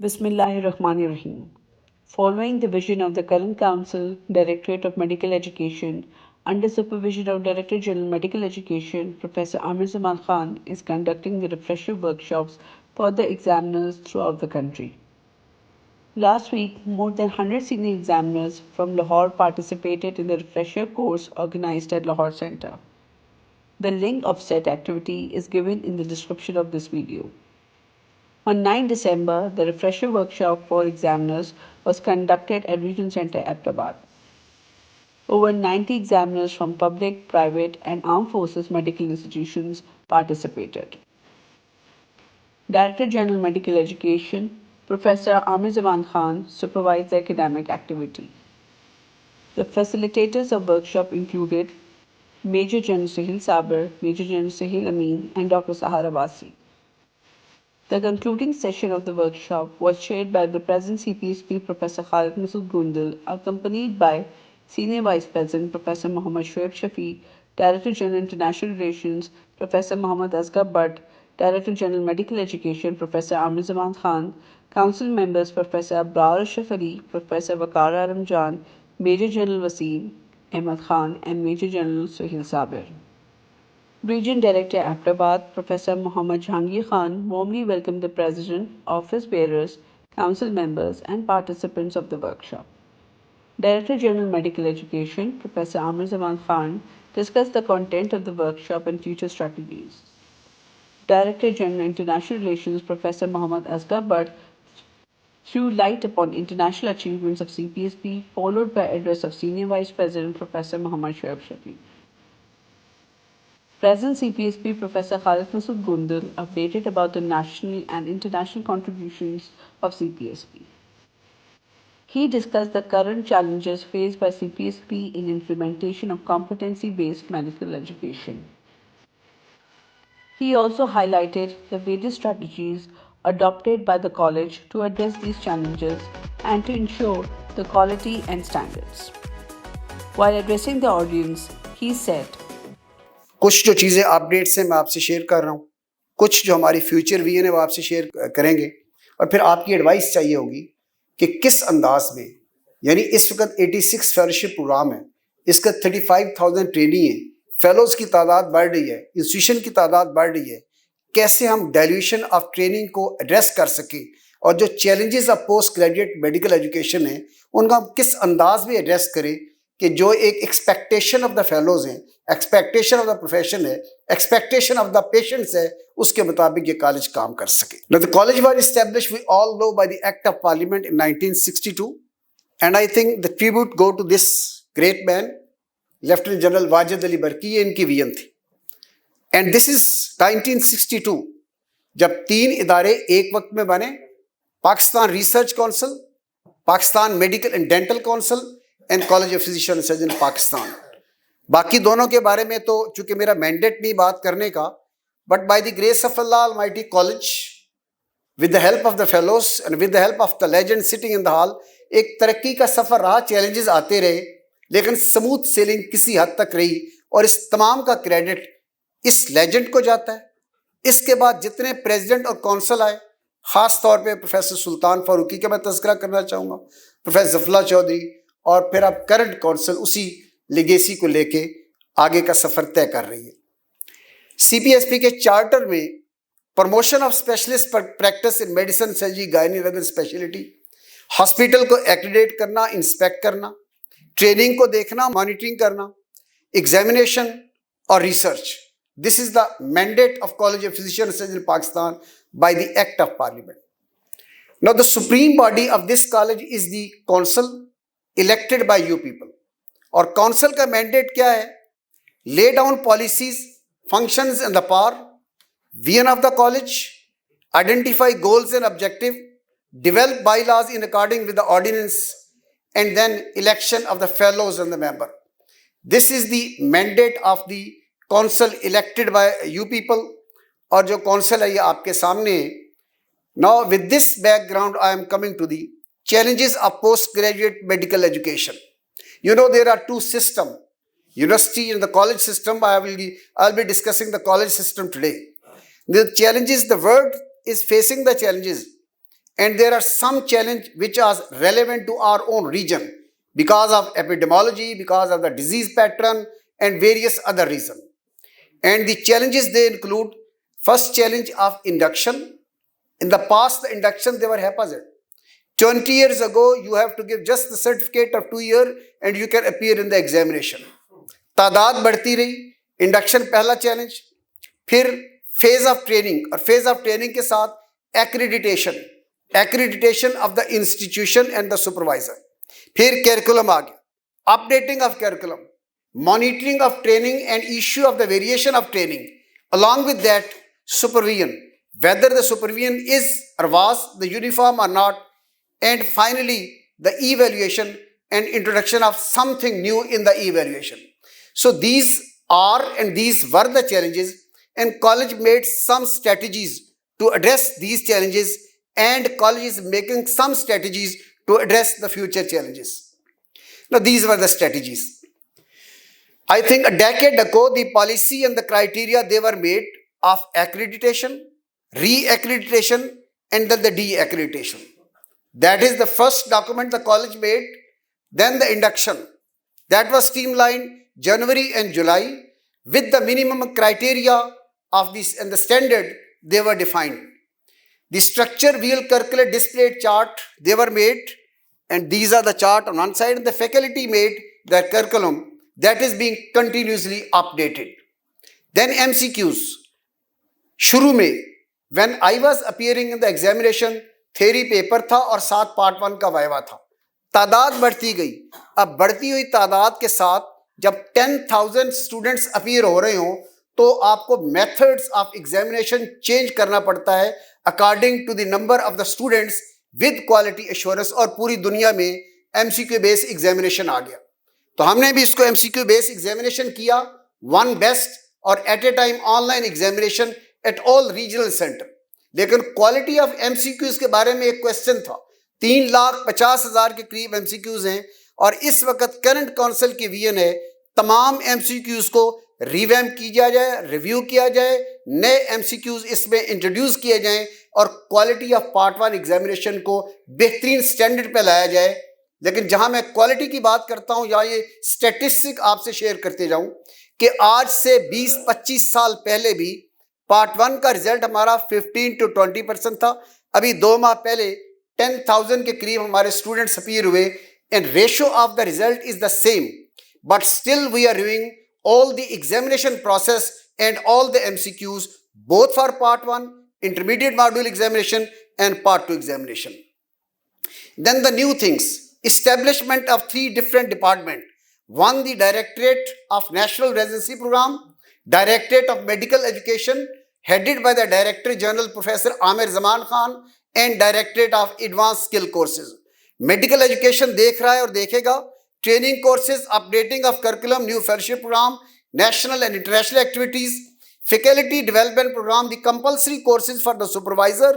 Bismillahirrahmanirrahim. Following the vision of the current Council, Directorate of Medical Education, under supervision of Director General Medical Education, Professor Amir Zaman Khan is conducting the refresher workshops for the examiners throughout the country. Last week, more than 100 senior examiners from Lahore participated in the refresher course organized at Lahore Center. The link of said activity is given in the description of this video. On 9 December, the refresher workshop for examiners was conducted at Region Center, Ahmedabad. Over 90 examiners from public, private, and armed forces medical institutions participated. Director General Medical Education, Professor Amir Zaman Khan, supervised the academic activity. The facilitators of workshop included Major General Sahil Saber, Major General Sahil Amin, and Dr. Sahara Basi. The concluding session of the workshop was chaired by the present CPSP Professor Khalid Masood Gundal, accompanied by Senior Vice President Professor Muhammad Shoaib Shafi, Director General International Relations Professor Muhammad Asghar Butt, Director General Medical Education Professor Amir Zaman Khan, Council members Professor Abrar Ashraf Ali, Professor Waqar Ramjan, Major General Wasim Ahmad Khan, and Major General Suhail Sabir. Region Director Ahmedabad, Professor Muhammad Jahangir Khan, warmly welcomed the President, office bearers, council members, and participants of the workshop. Director General Medical Education, Professor Amir Zaman Khan, discussed the content of the workshop and future strategies. Director General International Relations, Professor Muhammad Asghar Butt, threw light upon international achievements of CPSP, followed by address of Senior Vice President Professor Muhammad Shoaib Shafi. Present CPSP Professor Khalid Masood Gundal updated about the national and international contributions of CPSP. He discussed the current challenges faced by CPSP in implementation of competency-based medical education. He also highlighted the various strategies adopted by the college to address these challenges and to ensure the quality and standards. While addressing the audience, he said, कुछ जो चीज़ें updates हैं मैं आपसे share कर रहा हूँ, कुछ जो हमारी फ्यूचर विजन है वो आपसे शेयर करेंगे, और फिर आपकी एडवाइस चाहिए होगी कि किस अंदाज में, यानी इस वक्त 86 फेलोशिप प्रोग्राम है, इसका 35,000 ट्रेनी है, फेलोज की तादाद बढ़ रही है, इंस्टीट्यूशन की तादाद बढ़ रही है, कैसे हम डायल्यूशन ऑफ ट्रेनिंग को एड्रेस कर सकें और जो challenges of post graduate medical education है उनका हम किस अंदाज में एड्रेस करें कि जो एक एक्सपेक्टेशन ऑफ द फेलोज हैं, एक्सपेक्टेशन ऑफ द प्रोफेशन है, एक्सपेक्टेशन ऑफ द पेशेंट्स है, उसके मुताबिक ये कॉलेज काम कर सके. Now the college was established, we all know, by the Act of Parliament in 1962, and I think the tribute go to this great man, Lieutenant General Wajid Ali Barki. ये इनकी vision थी. And this is 1962 जब 3 इदारे एक वक्त में बने, Pakistan research council, Pakistan medical and dental council and college of physician and surgeon Pakistan. बाकी दोनों के बारे में तो चूंकि मेरा मैंडेट नहीं बात करने का, but by the grace of Allah almighty college with the help of the fellows and with the help of the legend sitting in the hall एक तरक्की का सफर रहा. चैलेंजेस आते रहे लेकिन स्मूथ सेलिंग किसी हद तक रही, और इस तमाम का क्रेडिट इस लेजेंड को जाता है. इसके बाद जितने प्रेसिडेंट और कौंसल आए, खास तौर पे प्रोफेसर सुल्तान फारूकी का मैं तज़किरा करना चाहूँगा, प्रोफेसर जफला चौधरी, और फिर अब करंट कौंसल उसी लिगेसी को लेके आगे का सफर तय कर रही है. सीपीएसपी के चार्टर में promotion of specialist practice in medicine, surgery, gynae वगैरह स्पेशलिटी, हॉस्पिटल को एक्रेडिट करना, इंस्पेक्ट करना, ट्रेनिंग को देखना, मॉनिटरिंग करना, एग्जामिनेशन और research. This is the mandate of College of Physicians and Surgeons in Pakistan by the Act of Parliament. Now the supreme body of this college is the council elected by you people. और council का mandate क्या है? Lay down policies, functions and the power, vision of the college, identify goals and objective, develop bylaws in according with the ordinance, and then election of the fellows and the member. This is the mandate of the council elected by you people, और जो council है ये आपके सामने है. Now with this background I am coming to the challenges of postgraduate medical education. You know there are two systems, university and the college system. I'll be discussing the college system today. The challenges, the world is facing the challenges and there are some challenges which are relevant to our own region because of epidemiology, because of the disease pattern, and various other reasons. And the challenges they include, first challenge of induction. In the past, the induction they were haphazard. 20 years ago, you have to give just the certificate of 2 years and you can appear in the examination. तादाद बढ़ती रही, induction पहला challenge, फिर phase of training, और phase of training के साथ accreditation of the institution and the supervisor, फिर curriculum आ गया, updating of curriculum, monitoring of training and issue of the variation of training, along with that supervision, whether the supervision is or was the uniform or not, and finally the evaluation and introduction of something new in the evaluation. So these are and these were the challenges, and college made some strategies to address these challenges, and college is making some strategies to address the future challenges. Now these were the strategies. I think a decade ago, the policy and the criteria they were made of accreditation, re-accreditation, and then the de-accreditation. That is the first document the college made. Then the induction. That was streamlined January and July with the minimum criteria of this and the standard they were defined. The structure wheel curricular display chart they were made, and these are the chart on one side, and the faculty made their curriculum that is being continuously updated. Then MCQs. शुरू में when I was appearing in the examination, theory paper था और साथ part 1 का viva था. तादाद बढ़ती गई. अब बढ़ती हुई तादाद के साथ जब 10,000 स्टूडेंट्स अपीयर हो रहे हों तो आपको मेथड्स ऑफ एग्जामिनेशन चेंज करना पड़ता है according to the number of the students with quality assurance, और पूरी दुनिया में MCQ बेस्ड एग्जामिनेशन आ गया. तो हमने भी इसको MCQ बेस्ड एग्जामिनेशन किया, वन बेस्ट और at a time online examination at all regional centre. लेकिन क्वालिटी ऑफ MCQs के बारे में एक क्वेश्चन था. 3,50,000 के करीब MCQs हैं, और इस वक्त करंट काउंसिल की विजन है तमाम MCQs को रिवैम्प किया जाए, रिव्यू किया जाए, नए MCQs इसमें इंट्रोड्यूस किए जाएं और क्वालिटी ऑफ पार्ट 1 एग्जामिनेशन को बेहतरीन स्टैंडर्ड पे लाया जाए. लेकिन जहां मैं क्वालिटी की बात करता हूं, या ये स्टैटिस्टिक आपसे शेयर करते जाऊं कि आज से 20-25 साल पहले भी पार्ट 1 का रिजल्ट हमारा 15 to 20% था. अभी 2 माह पहले 10,000 के करीब हमारे स्टूडेंट्स अपीयर हुए, and ratio of the result is the same, but still we are reviewing all the examination process and all the MCQs both for part 1 intermediate module examination and part 2 examination. Then the new things, establishment of 3 different departments. One, the Directorate of National Residency Program, Directorate of Medical Education headed by the Director General Professor Amir Zaman Khan, and Directorate of Advanced Skill Courses. Medical Education देख रहा है और देखेगा. Training courses, updating of curriculum, new fellowship program, national and international activities, faculty development program, the compulsory courses for the supervisor,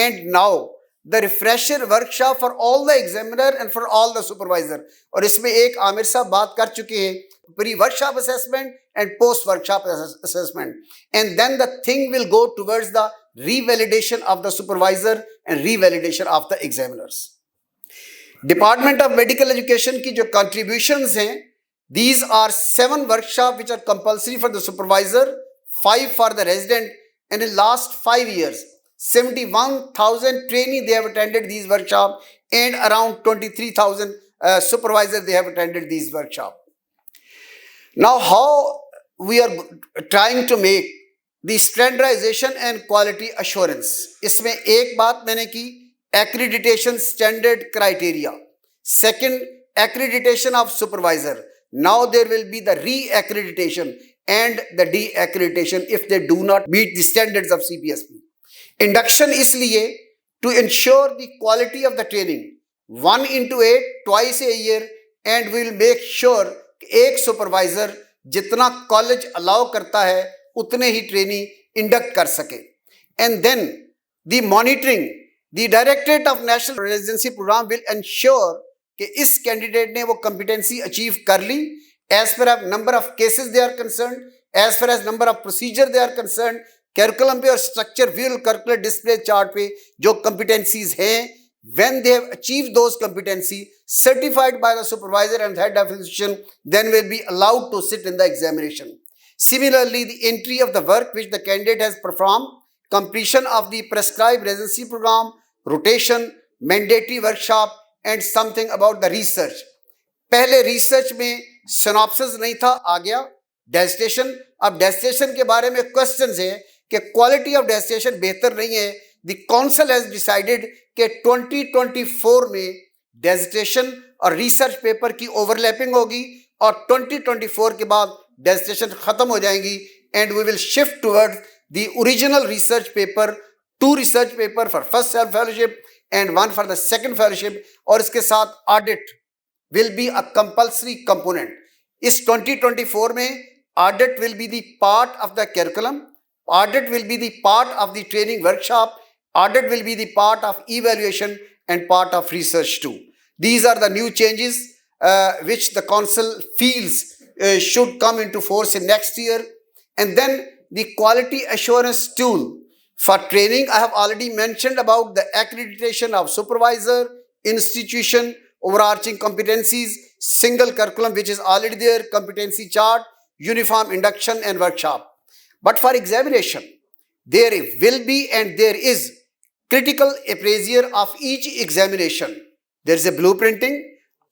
and now the refresher workshop for all the examiner and for all the supervisor. और इसमें एक आमिर साहब बात कर चुके हैं, pre workshop assessment and post workshop assessment, and then the thing will go towards the revalidation of the supervisor and revalidation of the examiners. Department of medical education की जो कंट्रीब्यूशंस हैं, these are 7 workshops which are compulsory for the supervisor, 5 for the resident, and in last 5 years 71,000 trainees they have attended these workshops, and around 23,000 supervisors they have attended these workshops. Now how we are trying to make the standardization and quality assurance. इसमें एक बात मैंने की, accreditation standard criteria. Second, accreditation of supervisor. Now there will be the re-accreditation and the de-accreditation if they do not meet the standards of CPSP. Induction इसलिए to ensure the quality of the training 1/8 twice a year, and we will make sure एक supervisor जितना college allow करता है उतने ही training induct कर सके. And then the monitoring. The Directorate of National Residency Program will ensure कि इस candidate ने वो competency achieve कर ली as per number of cases they are concerned, as far as number of procedure they are concerned, curriculum पे और structure व्यूअल curricular display chart पे जो competencies हैं, when they have achieved those competencies certified by the supervisor and head of institution, then will be allowed to sit in the examination. Similarly, the entry of the work which the candidate has performed, completion of the prescribed residency program, rotation, mandatory workshop and something about the research. पहले research में synopsis नहीं था, आ गया destination. अब destination के बारे में questions है कि क्वालिटी ऑफ डेस्टिनेशन बेहतर नहीं है. द काउंसिल हैज डिसाइडेड कि 2024 में डेस्टिनेशन और रिसर्च पेपर की ओवरलैपिंग होगी और 2024 के बाद डेस्टिनेशन खत्म हो जाएंगी and we will shift towards the original research paper, 2 research paper for first fellowship and 1 for the second fellowship, और इसके साथ audit will be a compulsory component. इस 2024 में audit will be the part of the curriculum, audit will be the part of the training workshop, audit will be the part of evaluation and part of research too. These are the new changes which the council feels should come into force in next year. And then the quality assurance tool for training, I have already mentioned about the accreditation of supervisor, institution, overarching competencies, single curriculum which is already there, competency chart, uniform induction and workshop. But for examination, there will be and there is critical appraisal of each examination. There is a blueprinting,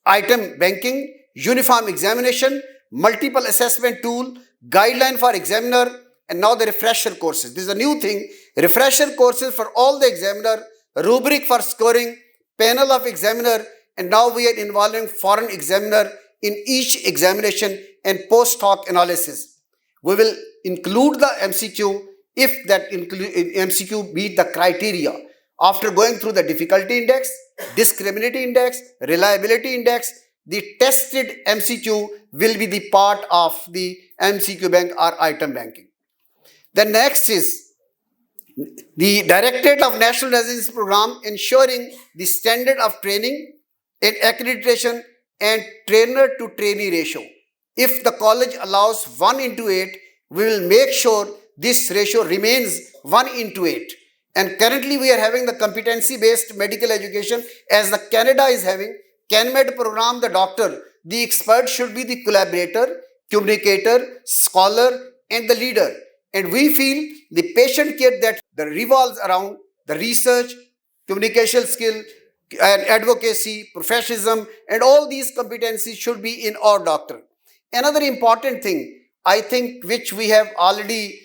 item banking, uniform examination, multiple assessment tool, guideline for examiner, and now the refresher courses. This is a new thing, refresher courses for all the examiner, rubric for scoring, panel of examiner, and now we are involving foreign examiner in each examination and post hoc analysis. We will include the MCQ if that MCQ meet the criteria. After going through the difficulty index, discriminatory index, reliability index, the tested MCQ will be the part of the MCQ bank or item banking. The next is the Directorate of National Residency Program ensuring the standard of training and accreditation and trainer to trainee ratio. If the college allows 1:8, we will make sure this ratio remains 1:8. And currently we are having the competency-based medical education as the Canada is having. CanMed program, the doctor, the expert should be the collaborator, communicator, scholar and the leader. And we feel the patient care that revolves around the research, communication skill, and advocacy, professionalism, and all these competencies should be in our doctor. Another important thing, I think, which we have already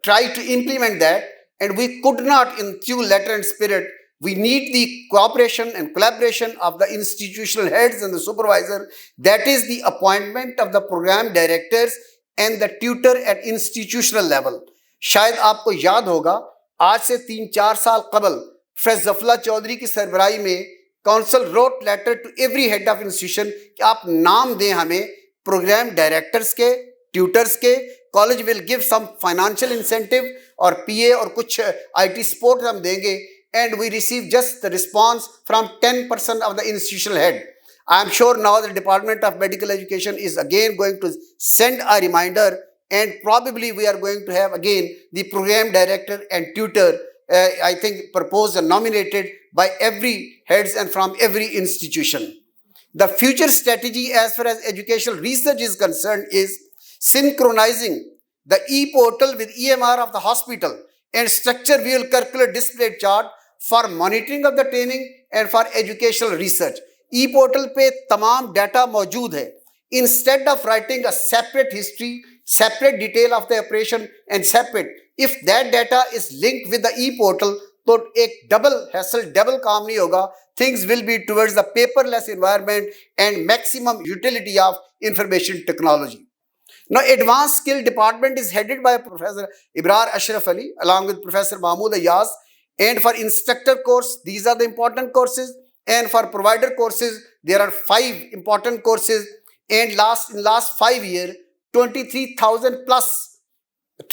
tried to implement that, and we could not in true letter and spirit, we need the cooperation and collaboration of the institutional heads and the supervisor. That is the appointment of the program directors and the tutor at institutional level. शायद आपको याद होगा, आज से 3-4 साल कबल professor जफला Chaudhary की सरबराही में council wrote letter to every head of institution कि आप नाम दें हमें प्रोग्राम डायरेक्टर्स के, ट्यूटर्स के. College will give some financial incentive और पीए और कुछ आईटी सपोर्ट हम देंगे. And we receive just the response from 10% of the institutional head. I am sure now the Department of Medical Education is again going to send a reminder, and probably we are going to have again the program director and tutor, I think proposed and nominated by every heads and from every institution. The future strategy as far as educational research is concerned is synchronizing the e-portal with EMR of the hospital and structure visual curricular display chart for monitoring of the training and for educational research. E portal पे तमाम data मौजूद है. Instead of writing a separate history, separate detail of the operation and separate, if that data is linked with the E portal तो एक double hassle, double काम नहीं होगा. Things will be towards the paperless environment and maximum utility of information technology. Now, advanced skill department is headed by Professor Ibrar Ashraf Ali along with Professor Mahmood Ayaz. And for instructor course, these are the important courses. And for provider courses, there are 5 important courses. And in last 5 years, 23,000 plus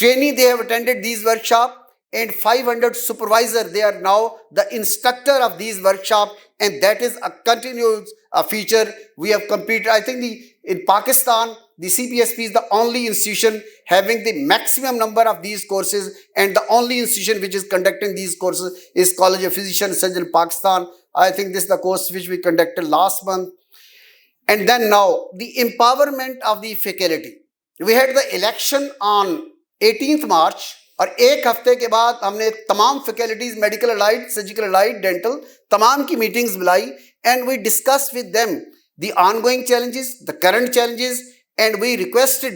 trainee they have attended these workshops, and 500 supervisor they are now the instructor of these workshops, and that is a continuous feature. We have completed, I think In Pakistan, the CPSP is the only institution having the maximum number of these courses, and the only institution which is conducting these courses is College of Physicians and Surgeons Pakistan. I think this is the course which we conducted last month. And then now, the empowerment of the faculty. We had the election on 18th March, और एक हफ्ते के बाद हमने तमाम faculties medical allied, surgical allied, dental तमाम की meetings बुलाई, and we discuss with them the ongoing challenges, the current challenges, and we requested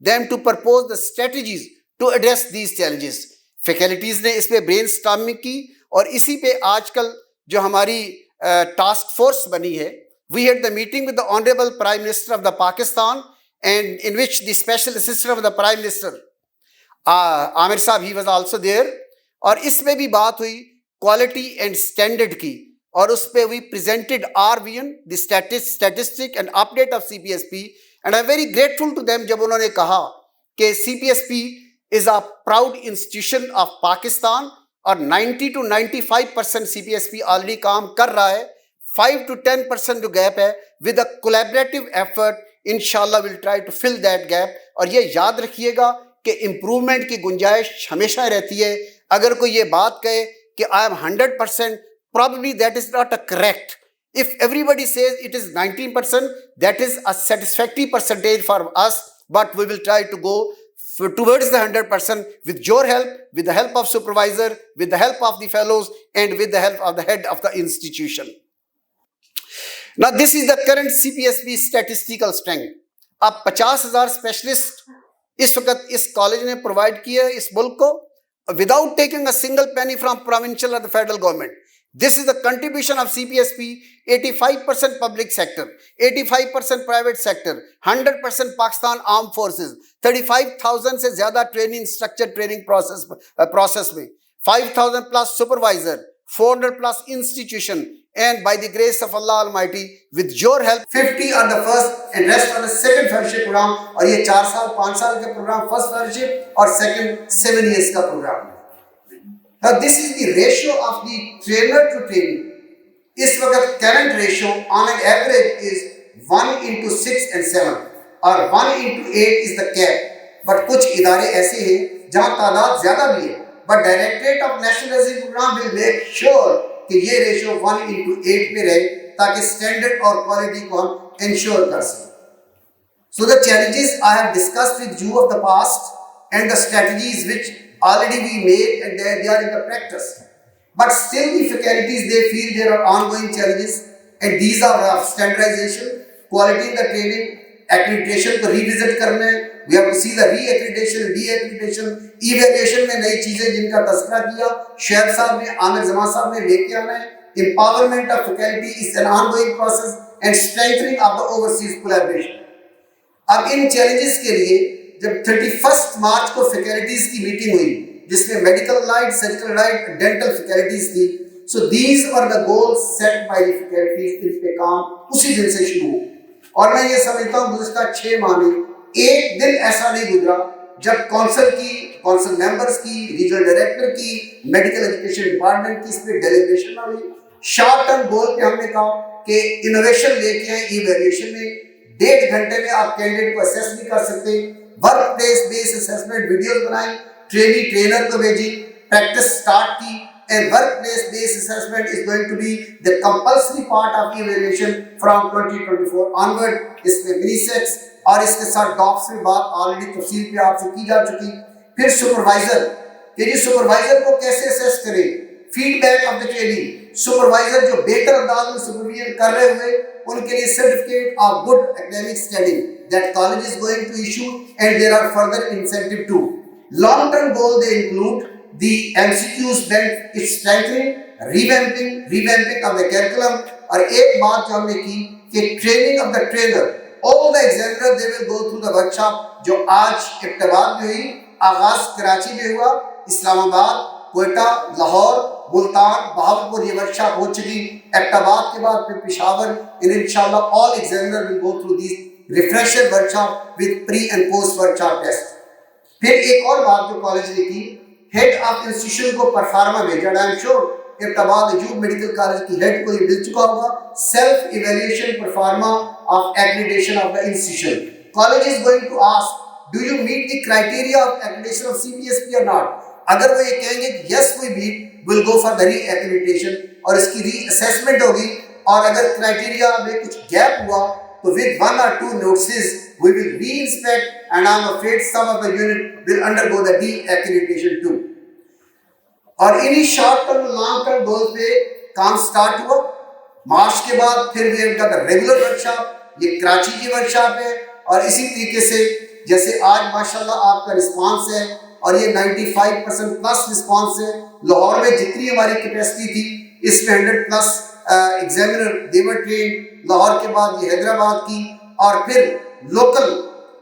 them to propose the strategies to address these challenges. Faculties ने इस पे brainstorming की, और इसी पे आजकल जो हमारी task force बनी है, we had the meeting with the Honorable Prime Minister of the Pakistan, and in which the Special Assistant of the Prime Minister, Amir Saab, he was also there, और इसमें भी बात हुई quality and standard की, और उस पे we presented our vision, the statistic and update of CPSP, and I'm very grateful to them जब उन्होंने कहा कि CPSP is a proud institution of Pakistan, और 90 to 95% CPSP ऑलरेडी काम कर रहा है, 5 to 10% जो गैप है, with a collaborative effort इंशाल्लाह will try to fill that gap. और ये याद रखिएगा कि इम्प्रूवमेंट की गुंजाइश हमेशा रहती है. अगर कोई ये बात कहे कि I am 100%, probably that is not a correct. If everybody says it is 19%, that is a satisfactory percentage for us, but we will try to go towards the 100% with your help, with the help of supervisor, with the help of the fellows, and with the help of the head of the institution. Now this is the current CPSP statistical strength. अब 50,000 specialist इस वक्त इस college ने provide किया है इस मुल्क को, without taking a single penny from provincial or the federal government. This is the contribution of CPSP. 85% public sector, 85% private sector, 100% Pakistan Armed Forces, 35,000 से ज़्यादा ट्रेनिंग स्ट्रक्चर ट्रेनिंग प्रोसेस में, 5,000 plus supervisor, 400 plus institution, and by the grace of Allah Almighty, with your help, 50 are the first and rest are the second fellowship program. और ये 4 साल 5 साल के program first fellowship और second 7 years का programme है. Now this is the ratio of the trainer to trainee. इस वक्त current ratio on an average is 1:6 and 7, और 1:8 is the cap. But कुछ इदारे ऐसे हैं जहाँ तादाद ज़्यादा भी है, but Directorate of National Residency Program will make sure कि ये रेशियो 1:8 पे रहे, ताकि स्टैंडर्ड और क्वालिटी को हम इंश्योर कर सकें. So the challenges I have discussed with you of the past and the strategies which already we made and they are in the practice. But still the faculties, they feel there are ongoing challenges, and these are of standardization, quality in the training, accreditation को revisit करना है. We have to see the re-accreditation, de-accreditation, evaluation में नई चीजें जिनका तस्करा किया शेख साहब ने, आमिर जमान साहब ने लेके आना है. Empowerment of faculty is an ongoing process and strengthening of the overseas collaboration. अब इन challenges के लिए जब 31 मार्च को फैकल्टीज की मीटिंग हुई, जिसमें medical light, surgical light, dental faculties थी, so these are the goals set by the faculties. इन पे काम उसी दिन से शुरू हुआ, और मैं ये समझता हूँ गुज़िश्ता 6 माह में एक दिन ऐसा नहीं गुजरा जब कौंसिल मेंबर्स की, रीजनल डायरेक्टर की, मेडिकल एजुकेशन डिपार्टमेंट की इस पे डेलीब्रेशन ना हुई. शॉर्ट टर्म गोल पे हमने कहा कि इनोवेशन लेके आए. इवैल्यूएशन में 1.5 घंटे में आप कैंडिडेट को असेस भी कर सकते हैं. Work place based assessment videos बनाई, ट्रेनर को भेजी, प्रैक्टिस स्टार्ट की, and workplace based assessment is going to be the compulsory part of evaluation from 2024 onward. इसमें मिनीसेक्स और इसके साथ डॉक्स में बात ऑलरेडी तफसील पे आपसे की जा चुकी. फिर सुपरवाइजर, कि सुपरवाइजर को कैसे असेस करें, feedback of the training. Supervisor जो बेहतर अंदाज में सुपरविजन कर रहे हुए, उनके लिए certificate of good academic standing that college is going to issue, and there are further incentive too. Long term goal they include the MCQs bent its strengthening, revamping of the curriculum. और एक बात जो हमने की कि training of the trainer, all the examiners they will go through the workshop जो आज इब्तिदाई में हुई, आगाज कराची में हुआ, इस्लामाबाद, कोयटा, लाहौर, मुल्तान, बहावलपुर ये वर्कशॉप हो चुकी. इब्तिदाई के बाद फिर पेशावर, इंशाल्लाह all examiners will go through these refresher workshop with pre and post workshop test. फिर एक और बात जो कॉलेज ने की, हेड ऑफ इंस्टीट्यूशन को परफार्मा भेजा. आई एम श्योर इब्तिदाई अजूब मेडिकल कॉलेज की हेड को ये मिल चुका होगा. Self evaluation proforma of accreditation of the institution. College is going to ask, do you meet the criteria of accreditation of CPSP or not? अगर वो ये कहेंगे yes we meet, we'll go for the re-accreditation और इसकी re-assessment होगी, और अगर criteria में कुछ गैप हुआ तो with 1 or 2 notices we will re-inspect and I'm afraid some of the unit will undergo the de-accreditation too. और इन्हीं short term long term goal पे काम स्टार्ट हुआ। मार्च के बाद फिर भी इनका रेगुलर वर्कशॉप, ये कराची की वर्कशॉप है, और इसी तरीके से जैसे आज माशाल्लाह आपका रिस्पांस है और ये 95% प्लस रिस्पांस है। लाहौर में जितनी हमारी कैपेसिटी थी इसमें 100 प्लस एग्जामिनर देवर ट्रेन, लाहौर के बाद ये हैदराबाद की, और फिर लोकल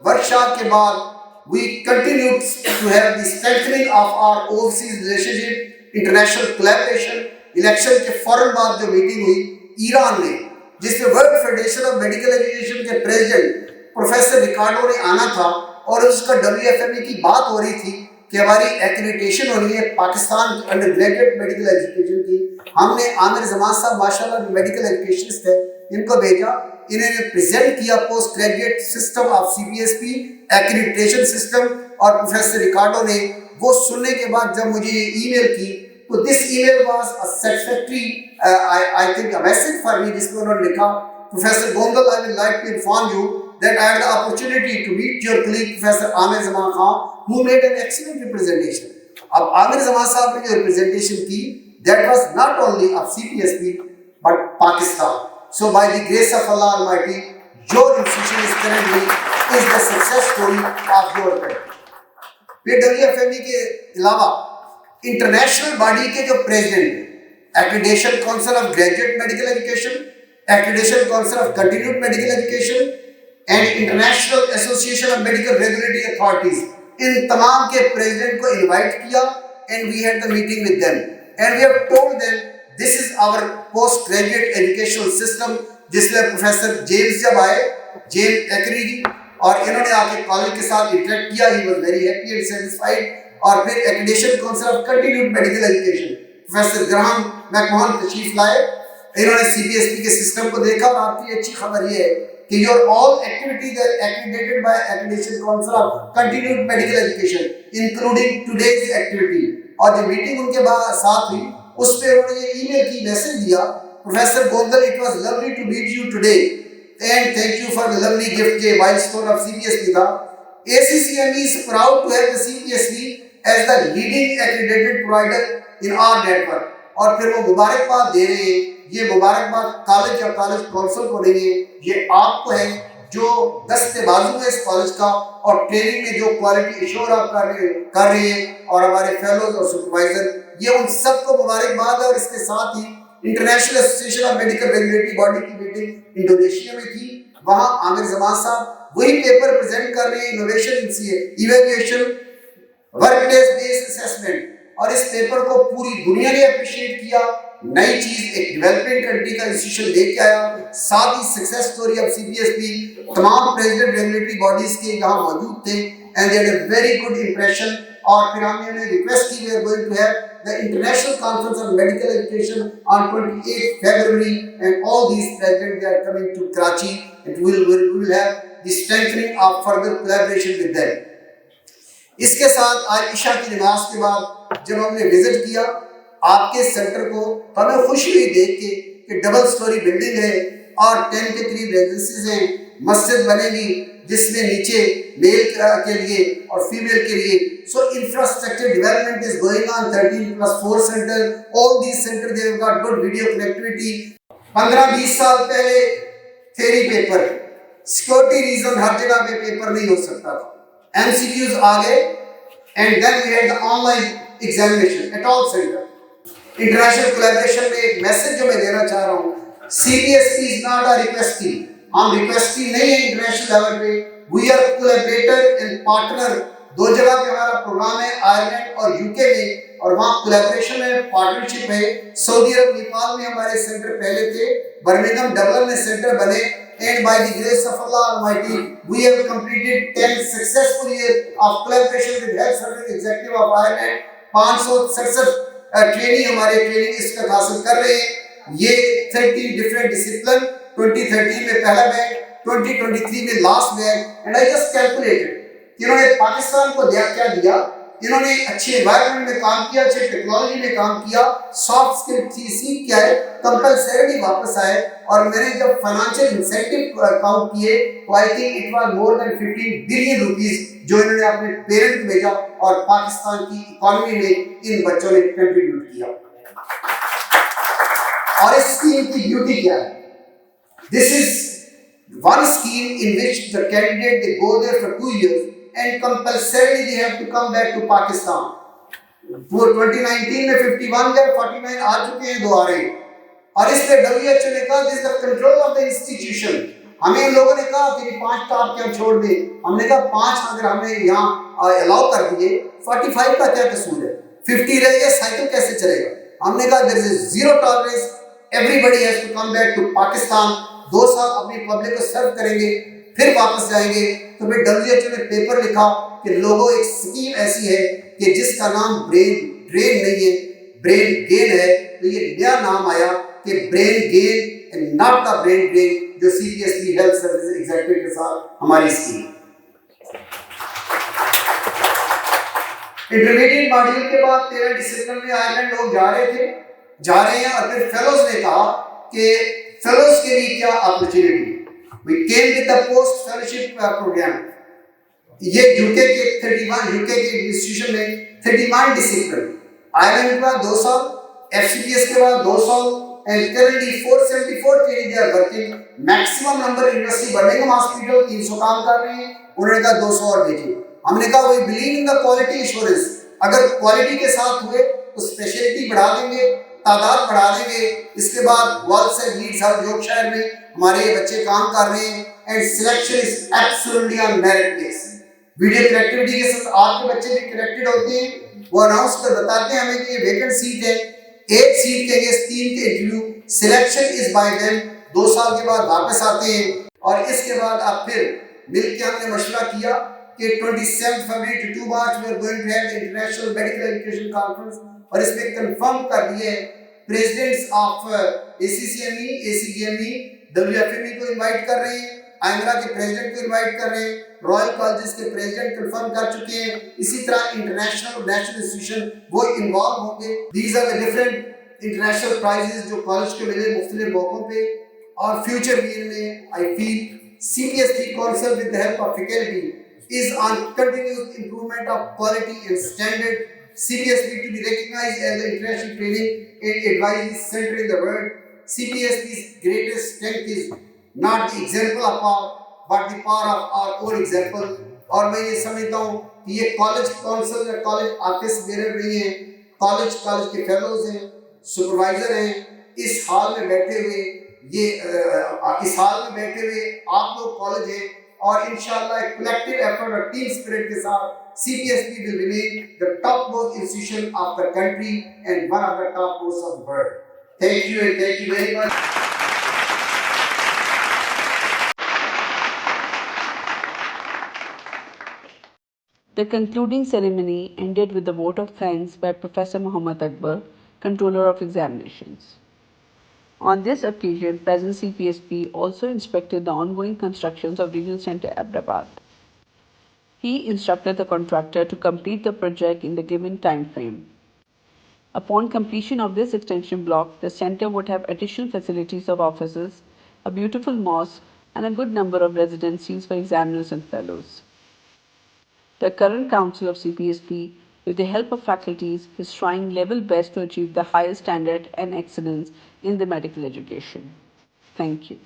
वर्कशॉप के बाद we continue to have the strengthening of our overseas relationship, international collaboration. Election के फौरन बाद जो मीटिंग हुई ईरान में, जिसमें world federation of medical education के प्रेसिडेंट प्रोफेसर रिकार्डो ने आना था, और उसका WFME की बात हो रही थी कि हमारी एक्रेडिटेशन होनी है पाकिस्तान की अंडर ग्रेजुएट मेडिकल एजुकेशन की। हमने आमिर जमान साहब माशाल्लाह मेडिकल एजुकेशनिस्ट है, इनको भेजा, इन्होंने प्रेजेंट किया post graduate system of CPSP accreditation system, और प्रोफेसर रिकार्डो ने वो सुनने के बाद जब मुझे ये ईमेल की, तो this email was a satisfactory I think a message for me, जिसमें उन्होंने लिखा, professor Gondal, I will like to inform you that I had the opportunity to meet your colleague Professor Amir Zaman Khan, who made an excellent representation. अब आमिर जमान साहब ने जो representation की, that was not only of CPSP but Pakistan. So by the grace of Allah Almighty, your institution is currently the success story of your country. फिर WFME के अलावा international body के जो president, accreditation council of graduate medical education, accreditation council of continued medical education and international association of medical regulatory authorities, इन तमाम के president को invite किया, and we had the meeting with them and we have told them this is our post graduate educational system, जिसमें professor James जब आए, James एक्री जी, और इन्होंने आके कॉलेज के साथ इंटरेक्ट किया, he was very happy and satisfied. और फिर accreditation council of continued medical education, professor Graham McMahon तशरीफ लाए, इन्होंने CPSP के सिस्टम को देखा, और आपकी अच्छी खबर ये है कि your all activities are accredited by Accreditation Council of Continued Medical Education, including today's activity। और जो मीटिंग उनके साथ हुई, उस पे उन्होंने ये ईमेल की मैसेज दिया, professor Gondal, it was lovely to meet you today and thank you for the lovely gift के milestone of CPSP था। ACCME is proud to have the CPSP as the leading accredited provider in our network। और फिर वो मुबारकबाद दे रहे हैं, ये मुबारकबाद कॉलेज या कॉलेज काउंसिल को नहीं है, ये आपको है जो दस्ते बाजू है इस कॉलेज का, और ट्रेनिंग में जो क्वालिटी एश्योर आप कर रहे हैं, और हमारे फेलोज और सुपरवाइजर, ये उन सबको मुबारकबाद है। और इसके साथ ही international association of medical regulatory body की मीटिंग इंडोनेशिया में थी, वहाँ आमिर जमान साहब वही पेपर प्रेजेंट कर रहे हैं, innovation evaluation workplace based assessment, और इस पेपर को पूरी दुनिया ने अप्रिशिएट किया। नई चीज एक डेवलपिंग कंट्री का इंस्टीट्यूशन लेके आया, साथ ही सक्सेस स्टोरी ऑफ CPSP, तमाम प्रेसिडेंट रेगुलेटरी बॉडीज के यहाँ मौजूद थे, and they had a very good impression. और फिर हमने उन्हें रिक्वेस्ट की, we are going to have the international conference on medical education on 28 February, and all these president they are coming to Karachi, and we will have the strengthening of further collaboration with them. इसके साथ आज इशा की नमाज के बाद जब हमने visit किया आपके सेंटर को, तो हमें खुशी हुई देख के कि डबल स्टोरी बिल्डिंग है और 10 के करीब रेजिडेंसीज हैं, मस्जिद बनेगी जिसमें नीचे मेल के लिए और फीमेल के लिए। So infrastructure development is going on, 13+4 center, all these center they have got good video connectivity. 15-20 साल पहले थ्योरी पेपर, सिक्योरिटी रीजन हर जगह पे पेपर नहीं हो सकता था, MCQs आ गए, and then we had the online examination at all centre. International collaboration में एक मैसेज जो मैं देना चाह रहा हूँ, CPSP is not a requestee, हम रिक्वेस्टी नहीं है इंटरनेशनल लेवल पे, we are collaborator and partner. दो जगह पे हमारा प्रोग्राम है, आयरलैंड और UK में, और वहाँ कोलैबोरेशन है, पार्टनरशिप है। सऊदी अरब, नेपाल में हमारे सेंटर पहले थे, बर्मिंघम डबलिन में सेंटर बने, and by the grace of Allah Almighty we have completed 10 successful years of collaboration with Health Service Executive of Ireland। 567 training हमारे ट्रेनिंग इंस्टीट्यूट हासिल कर रहे हैं। ये 30 डिफरेंट डिसिप्लिन, 2013 में पहला बैच, 2023 में लास्ट में है। एंड आई जस्ट कैलकुलेटेड कि इन्होंने पाकिस्तान को दिया क्या दिया। इन्होंने अच्छे एनवायरनमेंट में काम किया, अच्छे टेक्नोलॉजी में काम किया, सॉफ्ट स्किल सीख किया है, कंपलसरी वापस आए। और मैंने जब फाइनेंशियल इंसेंटिव काउंट किए तो I think it was more than 15 billion rupees जो इन्होंने अपने पेरेंट को भेजा और पाकिस्तान की इकोनॉमी में इन बच्चों ने कंट्रीब्यूट किया। और इस स्कीम की ब्यूटी क्या है? This is one scheme in which the candidate they go there for 2 years and compulsorily they have to come back to Pakistan. वो 2019 में 51 गए, 49 आ चुके हैं, 2 आ रहे हैं। और इसलिए WHO ने कहा this is the control of the institution. हमें इन लोगों ने कहा कि 5 टॉप क्या छोड़ दे, हमने कहा 5 अगर हमने यहाँ अलाउ कर दिए, 45 का क्या कसूर है? 50 रह गए, साइकिल कैसे चलेगा? हमने कहा there is zero tolerance, everybody has to come back to Pakistan. 2 साल अपनी पब्लिक को सर्व करेंगे, फिर वापस जाएंगे। तो फिर WHO ने पेपर लिखा कि लोगों एक स्कीम ऐसी है कि जिसका नाम ब्रेन ड्रेन नहीं है, ब्रेन गेन है। तो ये नया नाम आया कि brain gain and not the brain drain, जो CPSP हेल्थ सर्विस एग्जीक्यूटिव के साथ हमारी स्कीम। इंटरमीडिएट मॉड्यूल के बाद 13 दिसंबर में आयरलैंड लोग जा रहे हैं। और फिर फेलोज ने कहा कि फेलोज के लिए क्या opportunity. We came with the post fellowship program. ये यूके के 31 यूके के इंस्टीट्यूशन में 31 डिसिप्लिन, आयरलैंड का 2 साल, FCPS के बाद 2 साल, and currently 474 trainees they are working. Maximum number university Birmingham hospital 300 काम कर रहे हैं, उन्होंने कहा 200 और भेजिए। हमने कहा we believe in the quality assurance, अगर क्वालिटी के साथ हुए तो स्पेशलिटी बढ़ा देंगे, तादाद बढ़ा देंगे। इसके बाद वर्ल्ड से लीड्स हब योर्कशायर में हमारे बच्चे काम कर रहे हैं and selection is absolutely on merit base. Video connectivity के साथ आपके बच्चे भी कनेक्टेड होते हैं, वो अनाउंस कर बताते हैं हमें कि ये वेकेंट सीट है, 1 सीट के अगेंस्ट 3 के interview, selection is by them. 2 साल के बाद वापस आते हैं और इसके बाद आप फिर मिलकर हमने मशवरा किया कि 27 फरवरी to 2 March we are going to have the International Medical Education Conference। और इसमें कंफर्म कर दिए presidents of ACCME, ACGME, WFME को इनवाइट कर रहे हैं, आइमरा के प्रेसिडेंट को इनवाइट कर रहे हैं, रॉयल कॉलेजेस के प्रेसिडेंट कंफर्म कर चुके हैं। इसी तरह इंटरनेशनल और नेशनल इंस्टीट्यूशन वो इन्वॉल्व होंगे। These are the different international prizes जो कॉलेज को मिले मुख्तलिफ मौकों पे। और फ्यूचर विजन में I feel CPSP council with the help of faculty is on continuous improvement of quality and standard. CPSP to be recognized as the international training and advisory center in the world. CPSP's greatest strength is not the example of power, but the power of our own example. और मैं ये समझता हूँ कि ये college council या college office bearer नहीं है, कॉलेज के फेलोज हैं, सुपरवाइजर हैं। इस हाल में बैठे हुए आप लोग कॉलेज हैं और इंशाल्लाह एक कलेक्टिव एफर्ट और टीम स्पिरिट के साथ CPSP will remain the topmost institution of the country and one of the topmost of the world. Thank you and thank you very much. The concluding ceremony ended with the vote of thanks by Professor Muhammad Akbar, Controller of Examinations. On this occasion, present CPSP also inspected the ongoing constructions of Regional Center Ahmedabad. He instructed the contractor to complete the project in the given time frame. Upon completion of this extension block, the center would have additional facilities of offices, a beautiful mosque, and a good number of residencies for examiners and fellows. The current council of CPSP, with the help of faculties, is trying level best to achieve the highest standard and excellence in the medical education. Thank you.